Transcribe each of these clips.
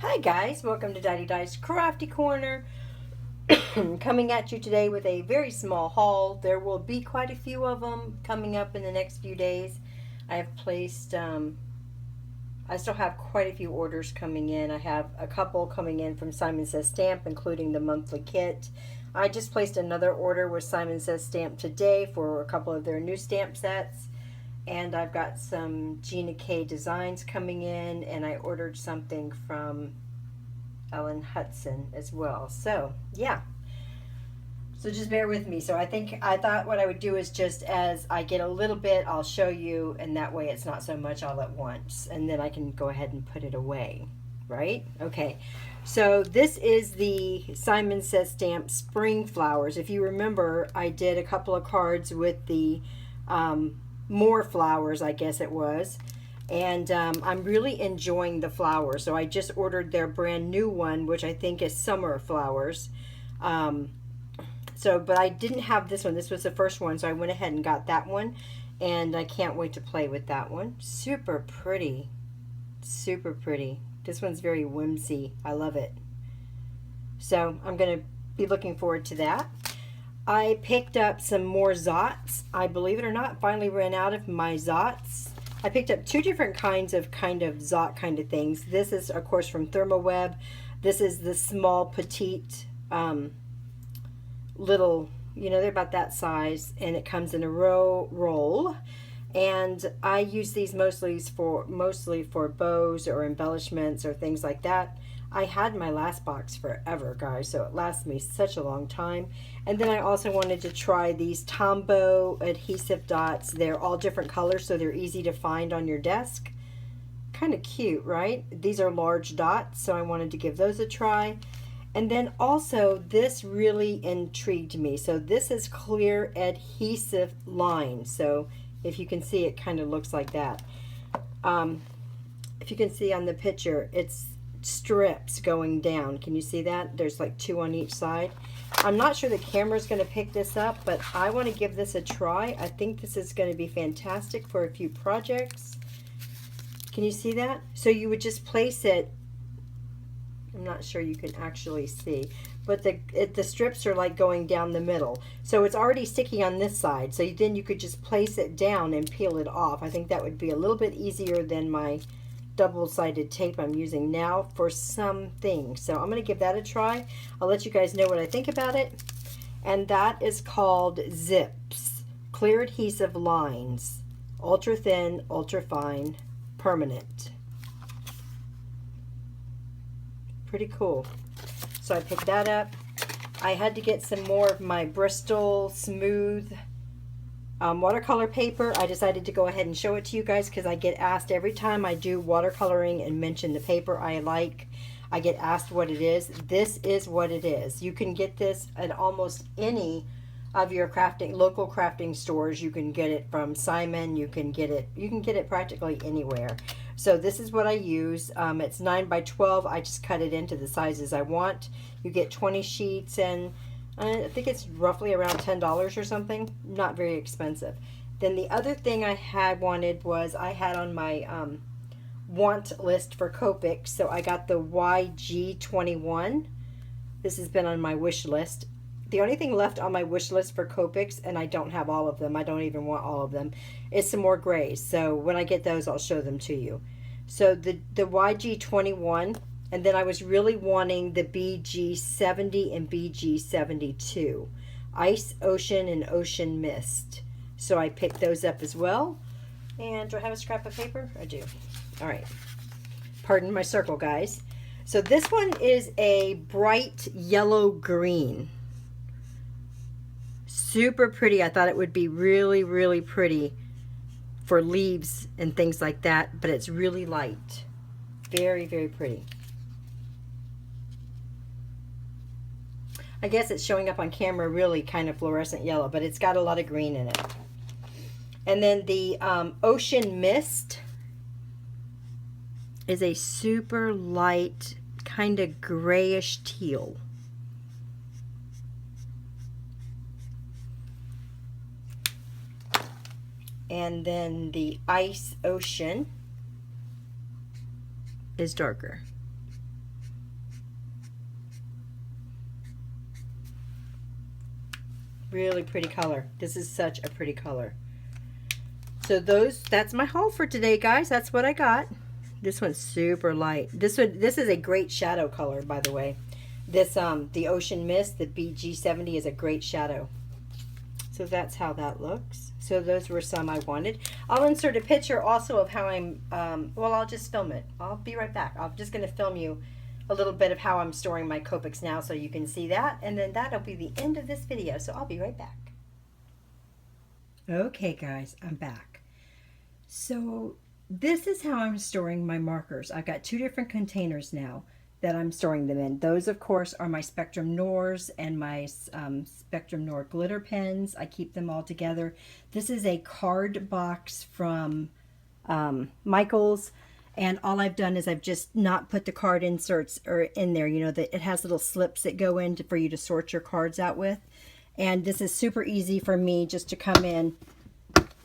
Hi guys, welcome to Daddy's Crafty Corner. Coming at you today with a very small haul. There will be quite a few of them coming up in the next few days. I have placed, I still have quite a few orders coming in. I have a couple coming in from Simon Says Stamp, including the monthly kit. I just placed another order with Simon Says Stamp today for a couple of their new stamp sets. And I've got some Gina K designs coming in, and I ordered something from Ellen Hudson as well. So yeah, so just bear with me. So I thought what I would do is just as I get a little bit, I'll show you, and that way it's not so much all at once, and then I can go ahead and put it away, right? Okay, so this is the Simon Says Stamp Spring Flowers. If you remember, I did a couple of cards with the more flowers, I guess it was, and I'm really enjoying the flowers. So I just ordered their brand new one, which I think is Summer Flowers. But I didn't have this one. This was the first one, so I went ahead and got that one, and I can't wait to play with that one. Super pretty, super pretty. This one's very whimsy. I love it. So I'm gonna be looking forward to that. I picked up some more Zots. I, believe it or not, finally ran out of my Zots. I picked up two different kinds of Zot kind of things. This is, of course, from ThermoWeb. This is the small, petite, little, they're about that size, and it comes in a roll. And I use these mostly for bows or embellishments or things like that. I had my last box forever, guys, so it lasts me such a long time. And then I also wanted to try these Tombow adhesive dots. They're all different colors, so they're easy to find on your desk. Kind of cute, right? These are large dots, so I wanted to give those a try. And then also, this really intrigued me. So this is clear adhesive line. So if you can see, it kind of looks like that. If you can see on the picture, it's strips going down. Can you see that? There's like two on each side. I'm not sure the camera's going to pick this up, but I want to give this a try. I think this is going to be fantastic for a few projects. Can you see that? So you would just place it. I'm not sure you can actually see, but the strips are like going down the middle. So it's already sticky on this side. So then you could just place it down and peel it off. I think that would be a little bit easier than my double-sided tape I'm using now for some things. So I'm going to give that a try. I'll let you guys know what I think about it. And that is called Zips Clear Adhesive Lines, Ultra Thin, Ultra Fine, Permanent. Pretty cool. So I picked that up. I had to get some more of my Bristol Smooth watercolor paper. I decided to go ahead and show it to you guys because I get asked every time I do watercoloring and mention the paper I like. I get asked what it is. This is what it is. You can get this at almost any of your local crafting stores. You can get it from Simon. You can get it practically anywhere. So this is what I use. It's 9 by 12. I just cut it into the sizes I want. You get 20 sheets, and I think it's roughly around $10 or something. Not very expensive. Then the other thing I had on my want list for Copic. So I got the YG21. This has been on my wish list. The only thing left on my wish list for Copics, and I don't have all of them, I don't even want all of them, is some more grays. So when I get those, I'll show them to you. So the YG21, and then I was really wanting the BG70 and BG72, Ice, Ocean, and Ocean Mist. So I picked those up as well. And do I have a scrap of paper? I do. All right. Pardon my circle, guys. So this one is a bright yellow green. Super pretty. I thought it would be really, really pretty for leaves and things like that, but it's really light. Very, very pretty. I guess it's showing up on camera really kind of fluorescent yellow, but it's got a lot of green in it. And then the Ocean Mist is a super light, kind of grayish teal. And then the Ice Ocean is darker. Really pretty color. This is such a pretty color. So that's my haul for today, guys. That's what I got. This one's super light. This is a great shadow color, by the way. This the Ocean Mist, the BG70, is a great shadow. So that's how that looks. So those were some I wanted. I'll insert a picture also of how I'm, well, I'll just film it. I'll be right back. I'm just going to film you a little bit of how I'm storing my Copics now so you can see that. And then that'll be the end of this video. So I'll be right back. Okay, guys, I'm back. So this is how I'm storing my markers. I've got 2 different containers now that I'm storing them in. Those, of course, are my Spectrum Noirs and my Spectrum Noir glitter pens. I keep them all together. This is a card box from Michael's, and all I've done is I've just not put the card inserts in there. You know, that it has little slips that go in for you to sort your cards out with. And this is super easy for me just to come in,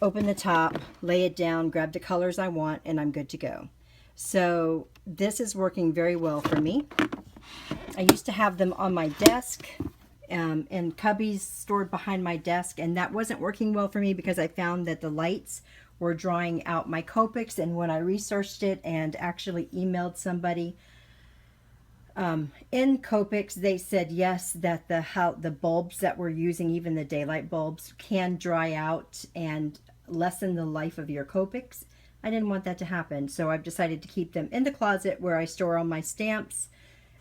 open the top, lay it down, grab the colors I want, and I'm good to go. So this is working very well for me. I used to have them on my desk in cubbies stored behind my desk, and that wasn't working well for me because I found that the lights were drawing out my Copics. And when I researched it and actually emailed somebody in Copics, they said yes, that the bulbs that we're using, even the daylight bulbs, can dry out and lessen the life of your Copics. I didn't want that to happen, so I've decided to keep them in the closet where I store all my stamps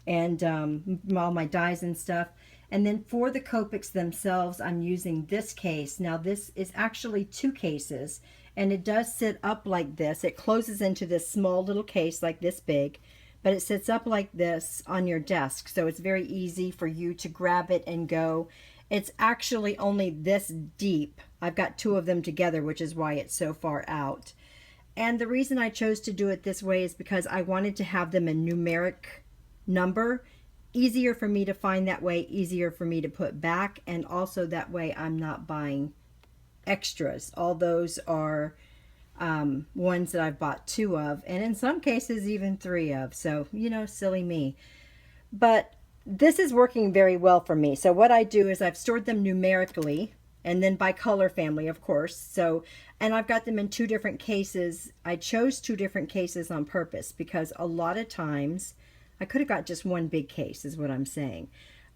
and all my dies and stuff. And then for the Copics themselves, I'm using this case. Now this is actually 2 cases, and it does sit up like this. It closes into this small little case like this big, but it sits up like this on your desk, so it's very easy for you to grab it and go. It's actually only this deep. I've got 2 of them together, which is why it's so far out. And the reason I chose to do it this way is because I wanted to have them in numeric number. Easier for me to find that way, easier for me to put back, and also that way I'm not buying extras. All those are ones that I've bought 2 of, and in some cases even 3 of. So, you know, silly me. But this is working very well for me. So what I do is I've stored them numerically, and then by color family, of course. So, and I've got them in 2 different cases. I chose 2 different cases on purpose because a lot of times, I could have got just 1 big case is what I'm saying.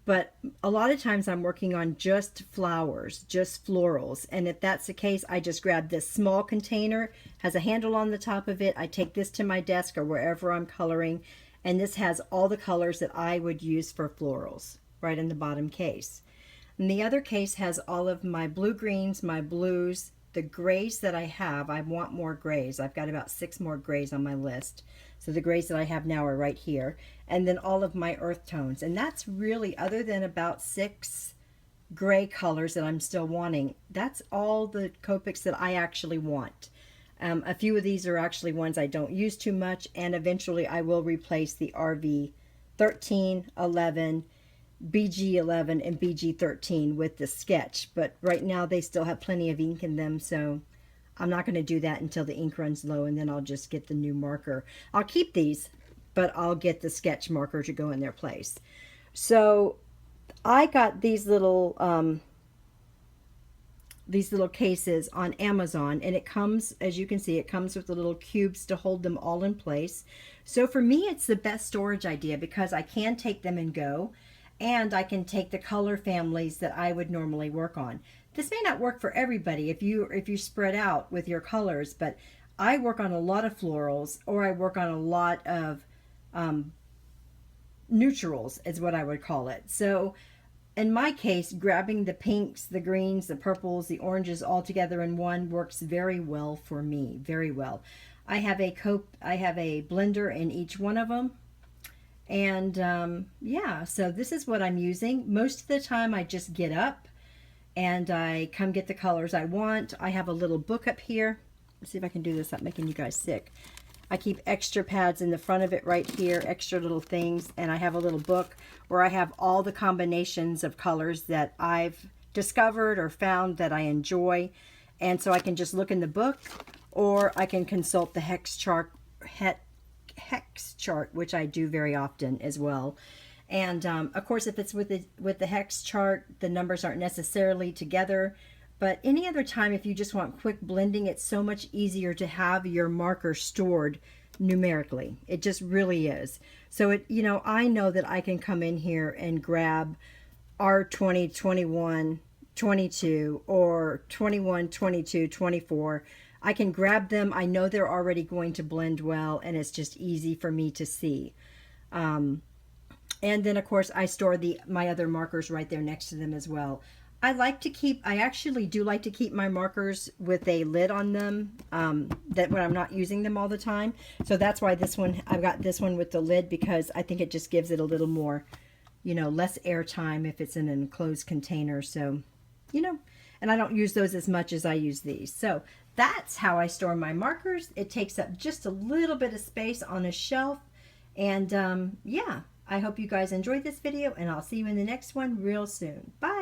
But a lot of times I'm working on just flowers, just florals. And if that's the case, I just grab this small container, has a handle on the top of it. I take this to my desk or wherever I'm coloring. And this has all the colors that I would use for florals right in the bottom case. And the other case has all of my blue-greens, my blues, the grays that I have. I want more grays. I've got about 6 more grays on my list. So the grays that I have now are right here. And then all of my earth tones. And that's really, other than about 6 gray colors that I'm still wanting, that's all the Copics that I actually want. A few of these are actually ones I don't use too much. And eventually I will replace the RV 13, 11, BG11 and BG13 with the sketch, but right now they still have plenty of ink in them, so I'm not going to do that until the ink runs low, and then I'll just get the new marker. I'll keep these, but I'll get the sketch marker to go in their place. So I got these little cases on Amazon, and it comes, as you can see, it comes with the little cubes to hold them all in place. So for me, it's the best storage idea because I can take them and go. And I can take the color families that I would normally work on. This may not work for everybody if you spread out with your colors, but I work on a lot of florals, or I work on a lot of neutrals is what I would call it. So in my case, grabbing the pinks, the greens, the purples, the oranges all together in one works very well for me, very well. I have a blender in each one of them. And yeah, so this is what I'm using. Most of the time I just get up and I come get the colors I want. I have a little book up here. Let's see if I can do this without making you guys sick. I keep extra pads in the front of it right here, extra little things, and I have a little book where I have all the combinations of colors that I've discovered or found that I enjoy. And so I can just look in the book, or I can consult the hex chart, which I do very often as well. And of course, if it's with the hex chart, the numbers aren't necessarily together. But any other time, if you just want quick blending, it's so much easier to have your marker stored numerically. It just really is. So it, you know, I know that I can come in here and grab R20, 21, 22, or 21, 22, 24. I can grab them. I know they're already going to blend well, and it's just easy for me to see. And then, of course, I store my other markers right there next to them as well. I actually do like to keep my markers with a lid on them, that when I'm not using them all the time. So that's why I've got this one with the lid, because I think it just gives it a little more, you know, less air time if it's in an enclosed container. So, you know, and I don't use those as much as I use these. So that's how I store my markers. It takes up just a little bit of space on a shelf. And yeah, I hope you guys enjoyed this video, and I'll see you in the next one real soon. Bye.